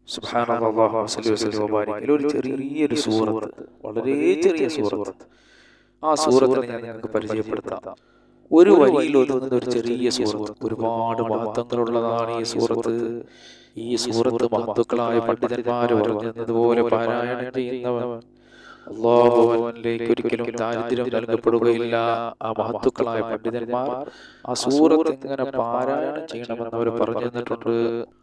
സുബ്ഹാനല്ലാഹ് വസല്ലി വസല്ലം വബാരിക്. ഒരു ചെറിയൊരു സൂറത്ത്, വളരെ ചെറിയ സൂറത്ത്. ആ സൂറത്തിനെ ഞാൻ നിങ്ങൾക്ക് പരിചയപ്പെടുത്താം. ഒരു വരിയിൽ ഒതുങ്ങുന്ന ഒരു ചെറിയ സൂറത്ത്. ഒരുപാട് മഹത്വങ്ങളുള്ളതാണ് ഈ സൂറത്ത്. ഈ സൂറത്ത് മഹത്തുക്കളായ പണ്ഡിതന്മാർ പറഞ്ഞതുപോലെ പാരായണം ചെയ്യുന്നവൻ അല്ലാഹുവിലേക്ക് ഒരിക്കലും ദാരിദ്ര്യം നൽകപ്പെടുകയില്ല. ആ മഹത്തുക്കളായ പണ്ഡിതന്മാർ ആ സൂറത്ത് എങ്ങനെ പാരായണം ചെയ്യണമെന്ന് അവർ പറഞ്ഞു തന്നിട്ടുണ്ട്.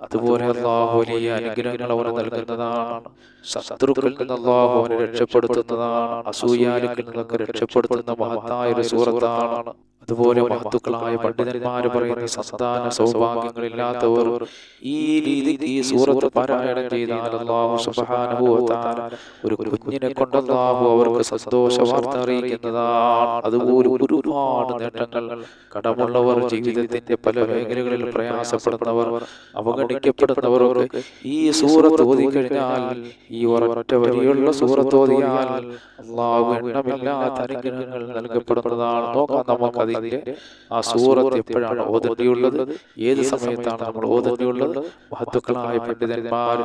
അതുപോലെ അല്ലാഹു വലിയ അനുഗ്രഹങ്ങൾ അവർ നൽകുന്നതാണ്. ശത്രുക്കളിൽ നിന്ന് അല്ലാഹു അവനെ രക്ഷപ്പെടുത്തുന്നതാണ്. അസൂയാലുക്കളിൽ നിന്നൊക്കെ രക്ഷപ്പെടുത്തുന്ന മഹത്തായ ഒരു സൂറത്താണ്. അതുപോലെ മഹത്തുക്കളായ പണ്ഡിതന്മാർ പറയുന്ന സന്താന സൗഭാഗ്യങ്ങളില്ലാത്തവർ ഈ രീതിക്ക് ഈ സൂറത്ത് പാരായണം ചെയ്താൽ അല്ലാഹു സുബ്ഹാനഹു വ തആല ഒരു കുഞ്ഞിനെ കൊണ്ട് അല്ലാഹു അവർക്ക് സന്തോഷ വാർത്ത അറിയിക്കുന്നതാണ്. അതുപോലെ ഒരുപാട് നേട്ടങ്ങൾ. കടമുള്ളവർ, ജീവിതത്തിന്റെ പല മേഖലകളിൽ പ്രയാസപ്പെടുന്നവർ, അവഗണിക്കപ്പെടുന്നവരൊക്കെ ഈ സൂറത്ത് ഓതിക്കഴിഞ്ഞാൽ, ഈ ഒരൊറ്റ വരിയുള്ള സൂറത്ത് ഓതിയാൽ അല്ലാഹു എണ്ണമില്ലാത്ത അനുഗ്രഹങ്ങൾ നൽകപ്പെടുന്നതാണ്. നോക്കാം നമുക്ക് ആ സൂറത്ത് എപ്പോഴാണ് ഓതേണ്ടിയുള്ളത്, ഏത് സമയത്താണ് നമ്മൾ ഓതേണ്ടിയുള്ളത്. മഹത്തുക്കളായ പണ്ഡിതന്മാർ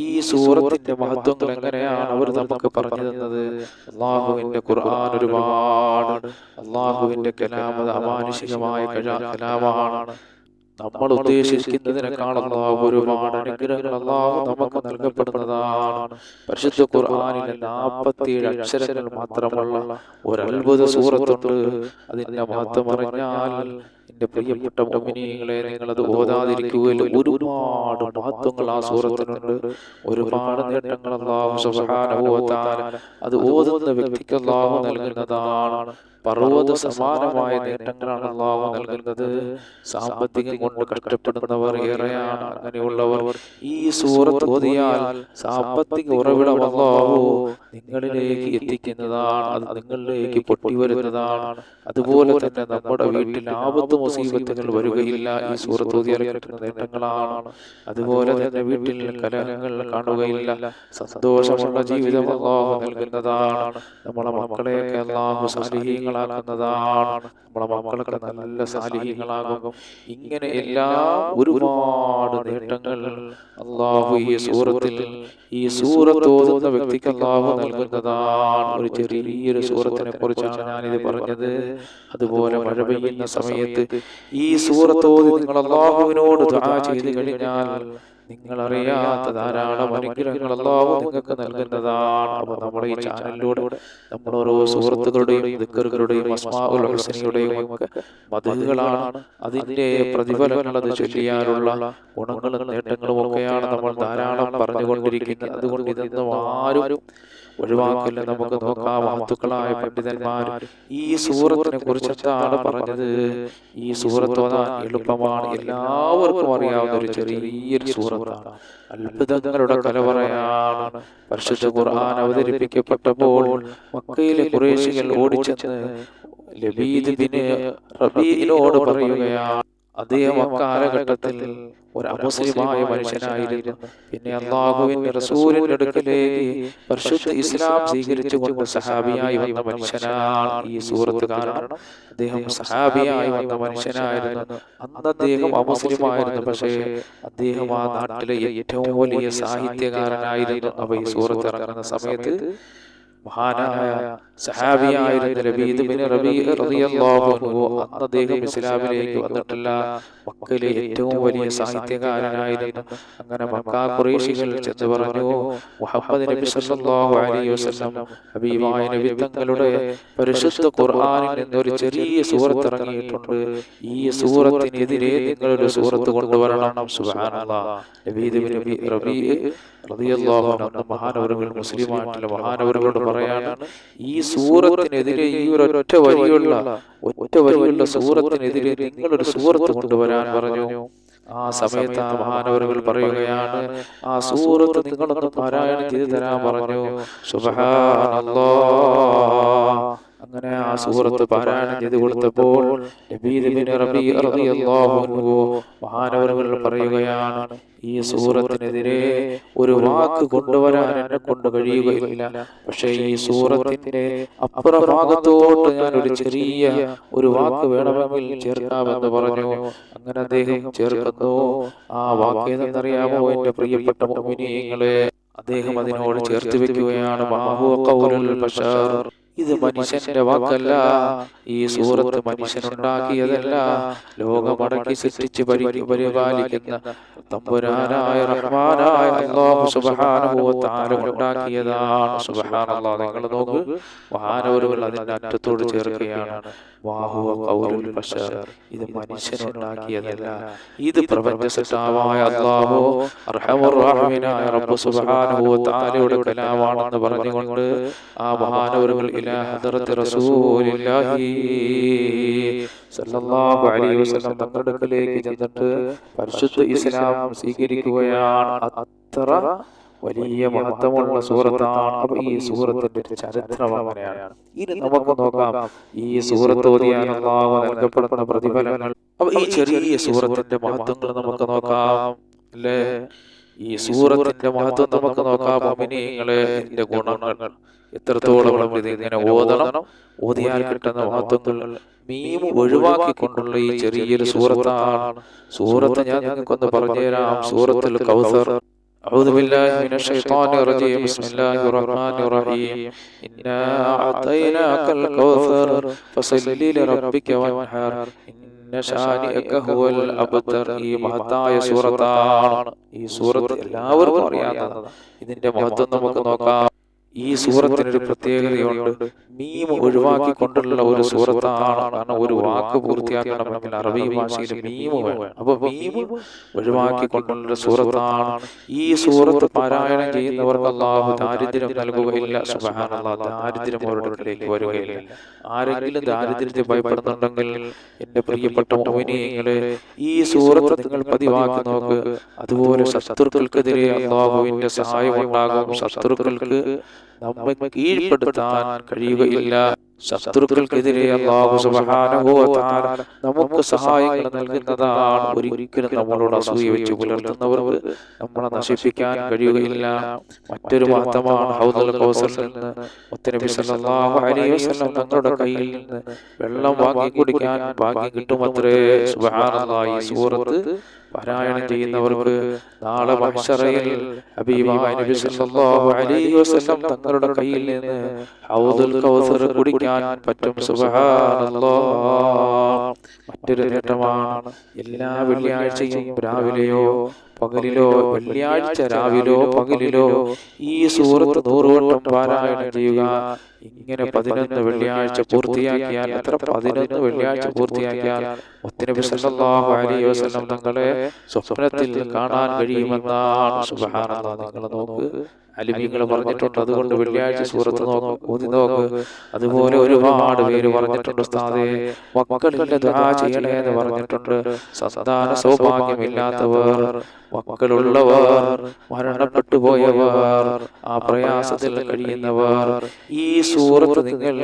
ഈ സൂറത്തിന്റെ മഹത്വങ്ങൾ എങ്ങനെയാണ് അവർ നമുക്ക് പറഞ്ഞു തന്നത്. അല്ലാഹുവിന്റെ ഖുർആൻ ഒരുപാട്, അല്ലാഹുവിന്റെ കലാം അമാനുഷികമായ കലാമാണ്. നമ്മൾ ഉദ്ദേശിക്കുന്നതിനേക്കാൾ അല്ലാഹു ഒരുപാട് അനുഗ്രഹങ്ങൾ അല്ലാഹു നമുക്ക് നൽകപ്പെടുന്നതാണ്. പരിശുദ്ധ ഖുർആനിലെ 47 അക്ഷരങ്ങൾ മാത്രമുള്ള ഒരു അത്ഭുത സൂറത്തുണ്ട്. അതിന്റെ മഹത്വം പറഞ്ഞാൽ എന്റെ പ്രിയപ്പെട്ട മുഅ്മിനീങ്ങളെ, നിങ്ങളത് ഓതാതിരിക്കുകയില്ല. ഒരുപാട് മഹത്വങ്ങൾ ആ സൂറത്തിനുണ്ട്, ഒരുപാട് നേട്ടങ്ങൾ അല്ലാഹു സുബ്ഹാനഹു വ തആല അത് ഓതുന്ന വ്യക്തിക്ക് അല്ലാഹു നൽകുന്നതാണ്. പർവ്വത സമാനമായ നേട്ടങ്ങളാണ് അല്ലാഹു നൽകുന്നത്. സാമ്പത്തികം കൊണ്ട് കഷ്ടപ്പെടുന്നവർ ഏറെയാണ്. അങ്ങനെയുള്ളവർ ഈ സൂറത്ത് ഓതിയാൽ സാമ്പത്തിക ഉറവിടം അല്ലാഹു നിങ്ങളിലേക്ക് എത്തിക്കുന്നതാണ്. അത് നിങ്ങളിലേക്ക് പൊട്ടിവരുന്നതാണ്. അതുപോലെ തന്നെ നമ്മുടെ വീട്ടിൽ ആപത്ത് മുസീബത്തുകൾ വരികയില്ല. ഈ സൂറത്ത് ഓതിയാൽ കിട്ടുന്ന നേട്ടങ്ങളാണ്. അതുപോലെ തന്നെ വീട്ടിൽ കലഹങ്ങൾ കാണുകയില്ല. സന്തോഷമുള്ള ജീവിതം അല്ലാഹു നൽകുന്നതാണ്. നമ്മളെ മക്കളെയൊക്കെ അല്ലാഹു സാലിഹീങ്ങളാക്കുന്നതാണ്. നമ്മളെ മക്കളൊക്കെ നല്ല സാലിഹീങ്ങളാകും. ഇങ്ങനെ എല്ലാം ഒരുപാട് നേട്ടങ്ങൾ അല്ലാഹു ഈ സൂറത്ത് ഓതുന്ന വ്യക്തിക്ക് അല്ലാഹു നൽകുന്നതാണ്. ഒരു ചെറിയൊരു സൂറത്തിനെ കുറിച്ചാണ് ഞാനിത് പറഞ്ഞത്. അതുപോലെ മഴ പെയ്യുന്ന സമയത്ത് ഈ സൂറത്ത് ഓതി നിങ്ങൾ അല്ലാഹുവിനോട് ദുആ ചെയ്തു കഴിഞ്ഞാൽ നിങ്ങൾ അറിയാത്ത ധാരാളം അനുഗ്രഹങ്ങൾ അല്ലാഹു നിങ്ങൾക്ക് നൽകുന്നതാണ്. അപ്പൊ നമ്മുടെ ഈ ചാനലിലൂടെ നമ്മൾ ഓരോ സൂറത്തുകളുടെയും ദിക്റുകളുടെയും അസ്മാഉൽ ഹുസ്നയുടെയും ഒക്കെ മദ്ഹുകളാണ്. അതിന്റെ പ്രതിഫലങ്ങൾ, അത് ചൊല്ലിയാലുള്ള ഗുണങ്ങളും നേട്ടങ്ങളും ഒക്കെയാണ് നമ്മൾ ധാരാളം പറഞ്ഞുകൊണ്ടിരിക്കുന്നത്. അതുകൊണ്ട് ഇതൊന്നും ആരും ഒഴിവാക്കില്ല. നമുക്ക് നോക്കാം, മഹത്തുക്കളായ പണ്ഡിതന്മാർ ഈ സൂറത്തിനെ കുറിച്ച് എന്താണ് പറഞ്ഞത്. ഈ സൂറത്ത് ഓതാൻ എളുപ്പമാണ്, എല്ലാവർക്കും അറിയാവുന്ന ഒരു ചെറിയൊരു സൂറത്താണ്. അത്ഭുതങ്ങളുടെ കലവറയാണ്. പരിശുദ്ധ ഖുർആൻ അവതരിപ്പിക്കപ്പെട്ടപ്പോൾ മക്കയിലെ ഖുറൈശികൾ ഓടിച്ചെന്ന് ലബീദ് ബിൻ റബീഇനോട് പറയുകയാണ്. അദ്ദേഹം അക്കാലഘട്ടത്തിൽ ഒരു അമുസ്ലിമായ മനുഷ്യനായിരുന്നു. പിന്നെ അല്ലാഹുവിന്റെ റസൂലിന്റെ അടുക്കലേക്ക് പരിശുദ്ധ ഇസ്ലാം സ്വീകരിച്ചുകൊണ്ട് സഹാബിയായി വന്ന മനുഷ്യനാണ് ഈ സൂറത്ത്. കാരണം അദ്ദേഹം സഹാബിയായി വന്ന മനുഷ്യനായിരുന്നു. അന്ന് അദ്ദേഹം അമുസ്ലിമായിരുന്നു, പക്ഷേ അദ്ദേഹം ആ നാട്ടിലെ ഏറ്റവും വലിയ സാഹിത്യകാരനായിരുന്നു. അപ്പൊ ഈ സൂറത്ത് ഇറങ്ങുന്ന സമയത്ത് മഹാനായ സഹാബിയായിരുന്ന ലബീദ് ബിൻ റബീഅ റളിയല്ലാഹു അൻഹു, അന്ന് അദ്ദേഹം ഇസ്ലാമിലേക്ക് വന്നിട്ടില്ല. മക്കയിലെ ഏറ്റവും വലിയ സാഹിത്യകാരനായിരുന്നു. അങ്ങനെ മക്ക ഖുറൈശികൾ ചെന്ന് പറഞ്ഞു, മുഹമ്മദ് നബി സല്ലല്ലാഹു അലൈഹി വസല്ലം ഹബീബായ നബി തങ്ങളുടെ പരിശുദ്ധ ഖുർആനിൽ നിന്ന് ഒരു ചെറിയ സൂറത്ത് ഇറങ്ങിയിട്ടുണ്ട്. ഈ സൂറത്തിനെതിരെ നിങ്ങളൊരു സൂറത്ത് കൊണ്ടുവരണം. സുബ്ഹാനല്ലാഹ്. ലബീദ് ബിൻ റബീഅ റളിയല്ലാഹു അൻഹു മഹാനവറുകൾ, മുസ്ലിമായിട്ടുള്ള മഹാനവറുകളോട് പറയാണ്, ഈ സൂറത്തിനെതിരെ, ഈ ഒറ്റ വരിയുള്ള സൂറത്തിനെതിരെ നിങ്ങളൊരു സൂറത്ത് കൊണ്ടുവരാൻ പറഞ്ഞു. ആ സമയത്ത് ആ മഹാനവറുകൾ പറയുകയാണ്, ആ സൂറത്ത് നിങ്ങളൊന്ന് പാരായണം ചെയ്തു തരാൻ പറഞ്ഞു. സുബ്ഹാനല്ലാഹ്. അങ്ങനെ ആ സൂറത്ത് പാരായണം ചെയ്തു കൊടുത്തപ്പോൾ ലബീദ് ബിൻ റബീഅ റളിയല്ലാഹു അൻഹു മഹാനവറുകൾ പറയുകയാണ്, ഈ സൂറത്തിനെതിരെ ഒരു വാക്ക് കൊണ്ടുവരാൻ എന്നെ കൊണ്ട് കഴിയുകയില്ല. പക്ഷേ ഈ സൂറത്തിന്റെ അപ്പുറഭാഗത്തോട്ട് ഞാൻ ഒരു ചെറിയ ഒരു വാക്ക് വേണമെങ്കിൽ ചേർക്കാമെന്ന് പറഞ്ഞു. അങ്ങനെ അദ്ദേഹം ചേർക്കുന്നു. ആ വാക്ക് ഏതെന്നറിയാമോ എന്റെ പ്രിയപ്പെട്ട മുഅ്മിനീങ്ങളെ? അദ്ദേഹം അതിനോട് ചേർത്ത് വെക്കുകയാണ്, ഇത് മനുഷ്യന്റെ വാക്കല്ല, ഈ സൂറത്ത് മനുഷ്യനുണ്ടാക്കിയതല്ല, ലോകമടക്കി സൃഷ്ടിച്ച് പരിപാലിക്കുന്ന തമ്പുരാനായ റഹ്മാനായ അല്ലാഹു സുബ്ഹാനഹു വ തആല ഉണ്ടാക്കിയതാണ്. സുബ്ഹാനല്ലാഹ്. നിങ്ങൾ നോക്ക്, മഹാനവറുകൾ അതിന്റെ അറ്റത്തോട് ചേർക്കുകയാണ്, വഹുവ ഖൗലുൽ ബശർ, ഇത് മനുഷ്യനുണ്ടാക്കിയതല്ല, ഇത് പ്രപഞ്ച സൃഷ്ടാവായ അല്ലാഹു അർഹമുർ റഹീമായ റബ്ബ് സുബ്ഹാനഹു വ തആലയുടെ കലാമാണെന്ന് പറഞ്ഞുകൊണ്ട് ആ മഹാനവറുകൾ ഇലാ ഹദ്റത്തി റസൂലില്ലാഹി സല്ലല്ലാഹു അലൈഹി വസല്ലം തങ്ങളുടെ അടുക്കലേക്ക് ചെന്നിട്ട് പരിശുദ്ധ ഇസ്ലാം സ്വീകരിക്കുകയാണ്. അത്ര വലിയ മഹത്വമുള്ള സൂറത്താണ്. അപ്പൊ ഈ സൂറത്തിന്റെ ചരിത്രം അങ്ങനെയാണ്. ഇനി നമുക്ക് നോക്കാം ഈ സൂറത്ത് ഓതിയാൽ അല്ലാഹു നൽകപ്പെടുന്ന പ്രതിഫലങ്ങൾ. അപ്പൊ ഈ ചെറിയ സൂറത്തിന്റെ മഹത്വങ്ങൾ നമുക്ക് നോക്കാം അല്ലേ? ഈ സൂറത്തിന്റെ മഹത്വം നമുക്ക് നോക്കാം. മുഅ്മിനീങ്ങളെ, ഇതിന്റെ ഗുണങ്ങൾ എത്രത്തോളം ഇത് ഇങ്ങനെ ഓതണം, ഓതിയാൽ കിട്ടുന്ന മഹത്വങ്ങൾ മീം ഒഴിവാക്കിക്കൊണ്ടുള്ള ഈ ചെറിയൊരു സൂറത്താണ്. സൂറത്ത് ഞാൻ നിങ്ങൾക്കൊന്ന് പറഞ്ഞുതരാം. സൂറത്തുൽ കൗസർ. അഊദു ബില്ലാഹി മിനശ് ശൈത്വാനിർ റജീം. ബിസ്മില്ലാഹിർ റഹ്മാനിർ റഹീം. ഇന്നാ അഅതൈനാകൽ കൗസർ ഫസല്ലി ലിറബ്ബിക വൻഹർ ഇന്ന ശാനിഅക ഹുവൽ അബ്തർ. ഈ മഹത്തായ സൂറത്താണ്. ഈ സൂറത്ത് എല്ലാവർക്കും അറിയാവുന്നതാണ്. ഇതിന്റെ മഹത്വം നമുക്ക് നോക്കാം. ഈ സൂറത്തിനൊരു പ്രത്യേകതയുണ്ട്. മീം ഒഴിവാക്കിക്കൊണ്ടുള്ള ഒരു സൂറത്താണ്. കാരണം ഒരു വാക്ക് പൂർത്തിയാക്കണമെങ്കിൽ അറബി ഭാഷയിൽ മീം വേണം. അപ്പൊ മീം ഒഴിവാക്കിക്കൊണ്ടുള്ള സൂറത്താണ്. ഈ സൂറത്ത് പാരായണം ചെയ്യുന്നവർക്ക് അല്ലാഹു ദാരിദ്ര്യം നൽകുകയില്ല. സുബ്ഹാനല്ലാഹ്. ദാരിദ്ര്യം അവരുടെ അടുക്കലേക്ക് വരികയില്ല. ആരെങ്കിലും ദാരിദ്ര്യത്തെ ഭയപ്പെടുന്നുണ്ടെങ്കിൽ എന്റെ പ്രിയപ്പെട്ട മുഅ്മിനീങ്ങളെ, ഈ സൂറത്ത് നിങ്ങൾ പതിവാക്കി നോക്ക്. അതുപോലെ ശത്രുക്കൾക്കെതിരെ അല്ലാഹുവിന്റെ സഹായം ഉണ്ടാകും. ശത്രുക്കൾക്ക് നമ്മെ കീഴ്പ്പെടുത്താൻ കഴിയുകയില്ല. ശത്രുക്കൾക്കെതിരെ അല്ലാഹു സുബ്ഹാനഹു വ തആല നമുക്ക് സഹായങ്ങൾ നൽകുന്നതാണ്. ഒരിക്കലും നമ്മളോട് അസൂയ വെച്ച് പുലർത്തുന്നവർക്ക് നമ്മളെ നശിപ്പിക്കാൻ കഴിയുകയില്ല. മറ്റൊരു മഹത്വമാണ് ഹൗദുൽ കൗസറിൽ നിന്ന് മുത്തനബി സല്ലല്ലാഹു അലൈഹി വസല്ലം തങ്ങളുടെ കയ്യിൽ നിന്ന് വെള്ളം വാങ്ങി കുടിക്കാൻ ഭാഗ്യം കിട്ടുമത്രേ. സുബ്ഹാനല്ലാഹ്. ഈ സൂറത്ത് പാരായണം ചെയ്യുന്നവർക്ക് നാളെ മഹ്ശറയിൽ ഹബീബായ നബി സല്ലല്ലാഹു അലൈഹി വസല്ലം തങ്ങളുടെ കയ്യിൽ നിന്ന് ഹൗദുൽ കൗസർ കുടിക്കാൻ പറ്റും. സുബ്ഹാനല്ലാഹ്. മറ്റൊരു നേട്ടമാണ് എല്ലാ വെള്ളിയാഴ്ചയും രാവിലെയോ പകലിലോ, വെള്ളിയാഴ്ച രാവിലോ പകലിലോ ഈ സൂറത്ത് 100 വട്ടം പാരായണം ചെയ്യുക. ഇങ്ങനെ 11 വെള്ളിയാഴ്ച പൂർത്തിയാക്കിയാൽ, എത്ര 11 വെള്ളിയാഴ്ച പൂർത്തിയാക്കിയാൽ മുത്തനബി സല്ലല്ലാഹു അലൈഹി വസല്ലം തങ്ങളെ സ്വപ്നത്തിൽ കാണാൻ കഴിയുമെന്നാണ്. സുബ്ഹാനല്ലാഹ്. നിങ്ങൾ നോക്ക്, അലിമികൾ പറഞ്ഞിട്ടുണ്ട്. അതുകൊണ്ട് വെള്ളിയാഴ്ച സൂറത്ത് ഓതി നോക്ക്. അതുപോലെ ഒരുപാട് പേര് പറഞ്ഞിട്ടുണ്ട്, ഉസ്താദേ മക്കളില്ല ദുആ ചെയ്യണേ എന്ന് പറഞ്ഞിട്ടുണ്ട്. സന്താന സൗഭാഗ്യമില്ലാത്തവർ, മക്കളുള്ളവർ, മരണപ്പെട്ടു പോയവർ, ആ പ്രയാസത്തിൽ കഴിയുന്നവർ ഈ സൂറത്ത് നിങ്ങൾ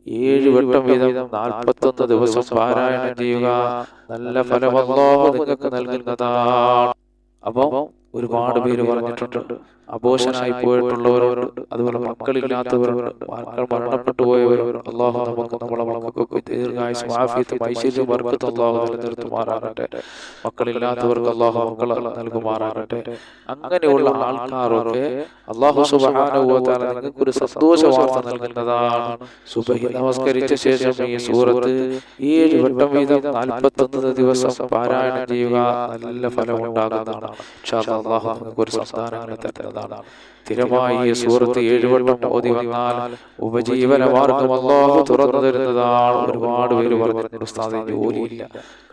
7 വട്ടം വീതം 41 ദിവസം പാരായണം ചെയ്യുക. നല്ല ഫലം അല്ലാഹു നിങ്ങൾക്ക് നൽകുന്നതാണ്. അപ്പം ഒരുപാട് പേര് പറഞ്ഞിട്ടുണ്ട്, അബോഷനായി പോയിട്ടുള്ളവരുണ്ട്, അതുപോലെ മക്കളില്ലാത്തവരുണ്ട്, മക്കൾ മരണപ്പെട്ടു പോയവരുണ്ട്. അല്ലാഹു നമുക്ക് നമ്മളെ മക്കൾക്ക് ദീർഘായുസ്സും ആഫിയത്തും ഐശ്വര്യവും ബർക്കത്തും അല്ലാഹു നിലനിർത്തുമാറാകട്ടെ. മക്കളില്ലാത്തവർക്ക് അല്ലാഹു മക്കൾ നൽകുമാറാകട്ടെ. അങ്ങനെയുള്ള ആൾക്കാരൊക്കെ അല്ലാഹു സുബ്ഹാനഹു വ തആല നിങ്ങൾക്ക് ഒരു സന്തോഷ വാർത്ത നൽകുന്നതാണ്. സുബ്ഹി നമസ്കരിച്ച ശേഷം ഈ സൂറത്ത് 7 വട്ടം വീതം 41 ദിവസം പാരായണം ചെയ്യുക. നല്ല ഫലം ഉണ്ടാകുന്നതാണ്. ഇൻഷാ അല്ലാഹ് അല്ലാഹു നിങ്ങൾക്ക് ഒരു സന്താനങ്ങളെ തരുന്നതാണ്. സ്ഥിരമായി ഈ സൂറത്ത് 7 വട്ടം ഓതി വന്നാൽ ഉപജീവന മാർഗം അല്ലാഹു തുറന്നു തരുന്നതാണ്. ഒരുപാട് പേര് പറഞ്ഞിട്ടുണ്ട്, ഉസ്താദേ ജോലിയില്ല,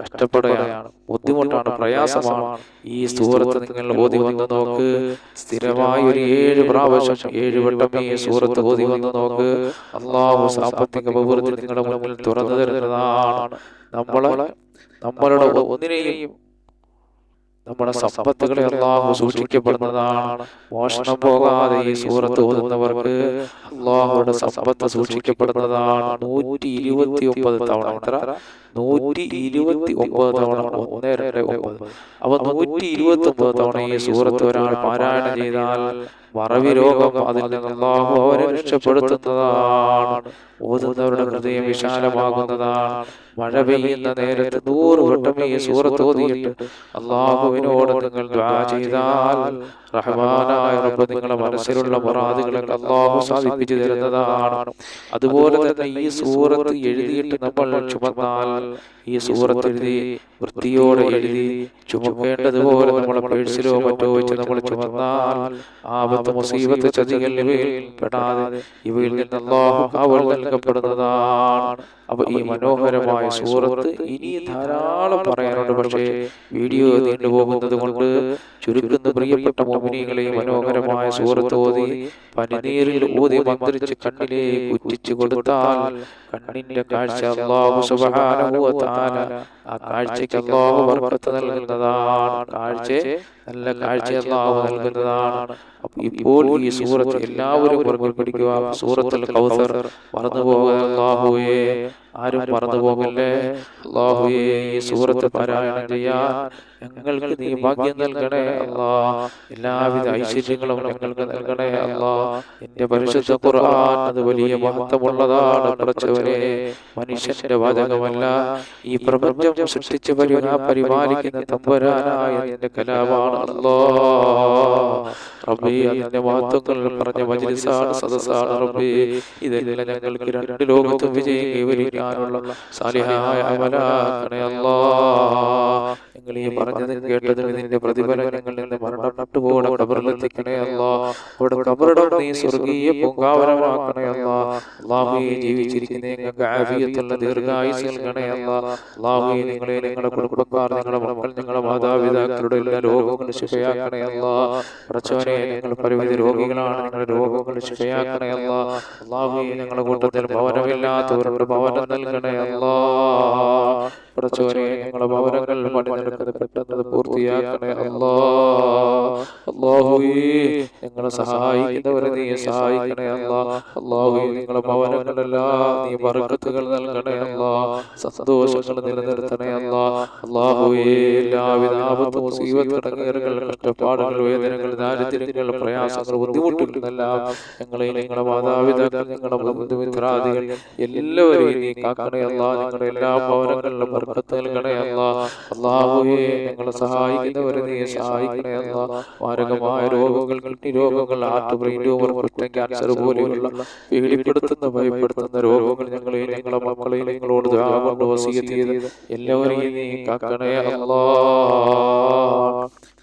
കഷ്ടപ്പെടുകയാണ്, ബുദ്ധിമുട്ടാണ്, പ്രയാസമാണ്. ഈ സൂറത്ത് നിങ്ങൾ ഓതി വന്ന് നോക്ക്. സ്ഥിരമായി ഒരു 7 പ്രാവശ്യം 7 വട്ടം ഈ സൂറത്ത് ഓതി വന്ന് നോക്ക്. അല്ലാഹു സാമ്പത്തിക അഭിവൃദ്ധി നിങ്ങളുടെ മുന്നിൽ തുറന്നു തരുന്നതാണ്. നമ്മളുടെ ഒന്നിനെയും നമ്മുടെ സമ്പത്തുകളെ അല്ലാഹു സൂക്ഷിക്കപ്പെടുന്നതാണ്. മോഷണം പോകാതെ ഈ സൂറത്ത് ഓതുന്നവർക്ക് അല്ലാഹുവിന്റെ സമ്പത്ത് സൂക്ഷിക്കപ്പെടുന്നതാണ്. 129 തവണ. എത്ര? 129 തവണ 129. അവ 129 തവണ ഈ സൂറത്ത് ഒരാൾ പാരായണം ചെയ്താൽ മറവി രോഗം അതിൽ നിന്ന് അല്ലാഹു അവരെ രക്ഷപ്പെടുത്തുന്നതാണ്. ഓതുന്നവരുടെ ഹൃദയം വിശാലമാകുന്നതാണ്. മഴ പെയ്യുന്ന നേരത്ത് 100 വട്ടം ഈ സൂറത്ത് ഓതിയിട്ട് അല്ലാഹുവിനോട് നിങ്ങൾ ദുആ ചെയ്താൽ റഹ്മാനായ റബ്ബ് നിങ്ങളുടെ മനസ്സിലുള്ള മുറാദുകളൊക്കെ അല്ലാഹു സാധിപ്പിച്ചു തരുന്നതാണ്. അതുപോലെ തന്നെ ഈ സൂറത്ത് എഴുതിയിട്ട് നമ്മൾ ചുമന്നാൽ, ഈ സൂറത്ത് എഴുതി വൃത്തിയോടെ എഴുതി ചുമക്കേണ്ടതുപോലെ നമ്മളെ പേഴ്സിലോ മറ്റോ വെച്ച് നമ്മൾ ചുമന്നാൽ ആപത്ത്, മുസീബത്ത്, ചതികൾ ഇവയിൽ പെടാതെ ഇവയിൽ നിന്ന് അല്ലാഹു കാവൽ നൽകപ്പെടുന്നതാണ്. അപ്പൊ ഈ മനോഹരമായ സൂറത്ത് ഇനി ധാരാളം പറയാനുണ്ട്. പക്ഷേ വീഡിയോ നീണ്ടുപോകുന്നത് കൊണ്ട് ചുരുക്കുന്ന പ്രിയപ്പെട്ട മുഅ്മിനീങ്ങളെ, മനോഹരമായ സൂറത്ത് ഓതി പനിനീരിൽ ഊതി മന്ത്രിച്ച് കണ്ണിലേക്ക് ഉറ്റിച്ചു കൊടുത്താൽ കണ്ണിന്റെ കാഴ്ച അല്ലാഹു സുബ്ഹാനഹു വ തആല ആ കാഴ്ചയ്ക്ക് അല്ലാഹു ബർക്കത്ത് നൽകുന്നതാണ്. നല്ല കാഴ്ച അല്ലാഹു നൽകുന്നതാണ്. ഇപ്പോൾ ഈ സൂറത്ത് എല്ലാവരും മുറുകെ പിടിക്കുക. സൂറത്തുൽ കൗസർ മറന്നു പോകരുത് അല്ലാഹുവേ, ആരും മറന്നു പോകല്ലേ അല്ലാഹുവേ. ഈ സൂറത്ത് പാരായണം ചെയ്യാൻ ഞങ്ങൾക്ക് നീ ഭാഗ്യം നൽകണേ അല്ലാ. എല്ലാവിധ ഐശ്വര്യങ്ങളും ഞങ്ങൾക്ക് നൽകണേ അല്ലാ. നിന്റെ പരിശുദ്ധ ഖുർആൻ അത് വലിയ മഹത്വമുള്ളതാണ്. പടച്ചവനെ, മനുഷ്യന്റെ വാചകമല്ല, ഈ പ്രപഞ്ചം സൃഷ്ടിച്ച് പരിപാലിക്കുന്ന തമ്പുരാനായ നിന്റെ കലാമാണ് അല്ലാ. റബ്ബേ, അതിന്റെ മഹത്വങ്ങൾ പറഞ്ഞ മജ്ലിസാണ്, സദസ്സാണ് റബ്ബേ. ഇതെല്ലാം ഞങ്ങൾക്ക് രണ്ട് ലോകത്തും വിജയം കൈവരിക്കാനുള്ള സാലിഹായ അമലാക്കണേ അല്ലാ. ഞങ്ങൾ ഈ പറഞ്ഞതും കേട്ടതും ഇതിന്റെ പ്രതിഫലം ഞങ്ങളിൽ നിന്ന് മരണപ്പെട്ടു പോകണം ഖബറിലെത്തിക്കണേ അല്ലാ. അവിടെ ഖബറിടം നീ സ്വർഗീയ പൂങ്കാവനമാക്കണേ അല്ലാ. അല്ലാഹുവേ, ജീവിച്ചിരിക്കുന്ന ഞങ്ങൾക്ക് ആഫിയത്തുള്ള ദീർഘായുസ്സ് നൽകണേ അല്ലാ. അല്ലാഹുവേ, നിങ്ങളെ, നിങ്ങളുടെ കുടുംബക്കാർ, നിങ്ങളുടെ മക്കൾ, നിങ്ങളുടെ മാതാപിതാക്കളുടെ എല്ലാ രോഗങ്ങളും ശിഫയാക്കണേ അല്ലാ. പടച്ചവനെ, ഞങ്ങൾ പലവിധ രോഗികളാണ്, നിങ്ങളുടെ രോഗങ്ങൾ ശിഫയാക്കണേ അല്ലാ. അല്ലാഹുവേ, ഞങ്ങളുടെ കൂട്ടത്തിൽ ഭവനമില്ലാത്തവരുടെ ഭവനം നൽകണേ അല്ലാ. പടച്ചവനെ, ഞങ്ങളുടെ ഭവനങ്ങൾ പണി നടക്കുന്നത് പെട്ടെന്ന് പൂർത്തിയാക്കണേ അല്ലാ. അല്ലാഹുവേ, ഞങ്ങളെ സഹായിക്കുന്നവരെ നീ സഹായിക്കണേ അല്ലാ. അല്ലാഹുവേ, നിങ്ങളുടെ ഭവനങ്ങളെല്ലാം നീ ബർക്കത്തുകൾ നൽകണേ അല്ലാ. സന്തോഷങ്ങൾ നിലനിർത്തണേ അല്ലാ. അല്ലാഹുവേ, എല്ലാവിധ ആപത്ത്, മുസീബത്ത്, ഇടങ്ങേറുകൾ, കഷ്ടപ്പാടുകൾ, വേദനകൾ, ദാരിദ്ര്യങ്ങൾ, പ്രയാസങ്ങൾ, ബുദ്ധിമുട്ടുകളെല്ലാം ഞങ്ങളെ, ഞങ്ങളുടെ മാതാപിതാക്കൾ, ഞങ്ങളുടെ ബന്ധുമിത്രാദികൾ എല്ലാവരെയും നീ കാക്കണേ അല്ലാ. ഞങ്ങളുടെ എല്ലാ ഭവനങ്ങളിലും ബർക്കത്ത് നൽകണേ അല്ലാ. അല്ലാഹുവേ, ഞങ്ങളെ സഹായിക്കുന്നവരെ നീ സഹായിക്കണേ അല്ലാ. മാരകമായ രോഗങ്ങൾ, കിഡ്നി രോഗങ്ങൾ, ഹാർട്ട്, ബ്രെയിൻ ട്യൂമർ, കുഷ്ഠം, ക്യാൻസർ പോലെയുള്ള പേടിപ്പെടുത്തുന്ന, ഭയപ്പെടുത്തുന്ന രോഗങ്ങൾ ഞങ്ങളെ, ഞങ്ങളുടെ മക്കളെ നിങ്ങളോട് ദുആ കൊണ്ട് വസിയത്ത് ചെയ്ത് എല്ലാവരെയും നീ കാക്കണേ അല്ലാ.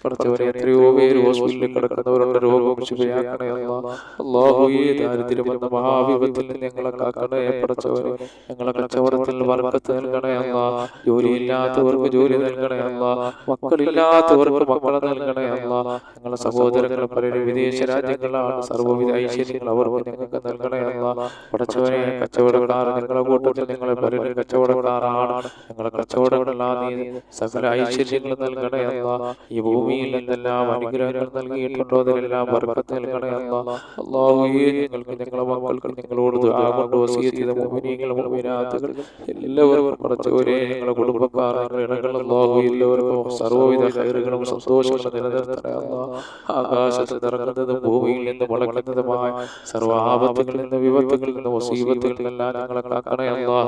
പടച്ചവനെ, എത്രയോ പേര് ഹോസ്പിറ്റലിൽ കിടക്കുന്നവരുടെ രോഗം ശിഫയാക്കണേ അല്ലാ. അല്ലാഹുവേ, ദാരിദ്ര്യം എന്ന മഹാവിപത്തിൽ നിന്ന് ഞങ്ങളെ കാക്കണേ പടച്ചവനെ. ഞങ്ങളെ കച്ചവടത്തിൽ ബർക്കത്ത് നൽകണേ അല്ലാ. ജോലിയില്ലാത്തവർക്ക് ജോലി നൽകണേ അല്ലാ. മക്കളില്ലാത്തവർക്ക് മക്കളെ നൽകണേ അല്ലാ. ഞങ്ങളെ സഹോദരങ്ങൾ പലരും വിദേശ രാജ്യങ്ങളാണ്. സർവ്വവിധ ഐശ്വര്യങ്ങൾ അവർക്ക് ഞങ്ങൾക്ക് നൽകണേ അല്ലാ. പടച്ചവനെ, കച്ചവടക്കാർ ഞങ്ങളുടെ കൂട്ടത്തിൽ ഞങ്ങളെ പലരും കച്ചവടക്കാരാണ്. ഞങ്ങളെ കച്ചവടങ്ങളെല്ലാം നീ സകല ഐശ്വര്യങ്ങൾ നൽകണേ അല്ലാ. ഈ ഭൂമിയിൽ എന്തെല്ലാം അനുഗ്രഹങ്ങൾ നൽകിയിട്ടുണ്ടോ അതിലെല്ലാം ബർക്കത്ത് നൽകണേ അല്ലാ. അല്ലാഹുവേ, ഞങ്ങൾക്ക്, ഞങ്ങളുടെ മക്കൾക്ക് ഞങ്ങളോട് ദുആ കൊണ്ട് വസിയത്ത് ചെയ്ത മുഅ്മിനീങ്ങൾ, മുഅ്മിനാത്തുകൾ എല്ലാവർക്കും പടച്ചവനെ, ഞങ്ങളുടെ കുടുംബക്കാർ, ഞങ്ങളുടെ ഇണകൾ, അല്ലാഹു എല്ലാവർക്കും സർവ്വവിധ ഖൈറുകളും സന്തോഷങ്ങളും നിലനിർത്തണേ അല്ലാ. ആകാശത്ത് നിറങ്ങുന്നതും ഭൂമിയിൽ നിന്ന് മുളയ്ക്കുന്നതുമായ സർവ്വ ആപത്തുകളിൽ നിന്ന്, വിപത്തുകളിൽ നിന്ന്, മുസീബത്തുകളിൽ നിന്നെല്ലാം ഞങ്ങളെ കാക്കണേ അല്ലാ.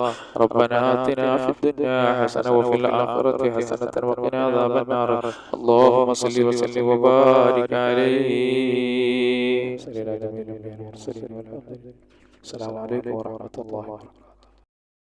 റബ്ബനാ ആതിനാ ഫിദ്ദുനിയാ ഹസന വഫിൽ ആഖിറതി ഹസനതൻ വഖിനാ അദാബന്നാർ. അല്ലാഹുമ്മ സ്വല്ലി വസല്ലിം വബാരിക് അലൈഹി. അസ്സലാമു അലൈക്കും വറഹ്മത്തുള്ളാഹി വബറകാതുഹു.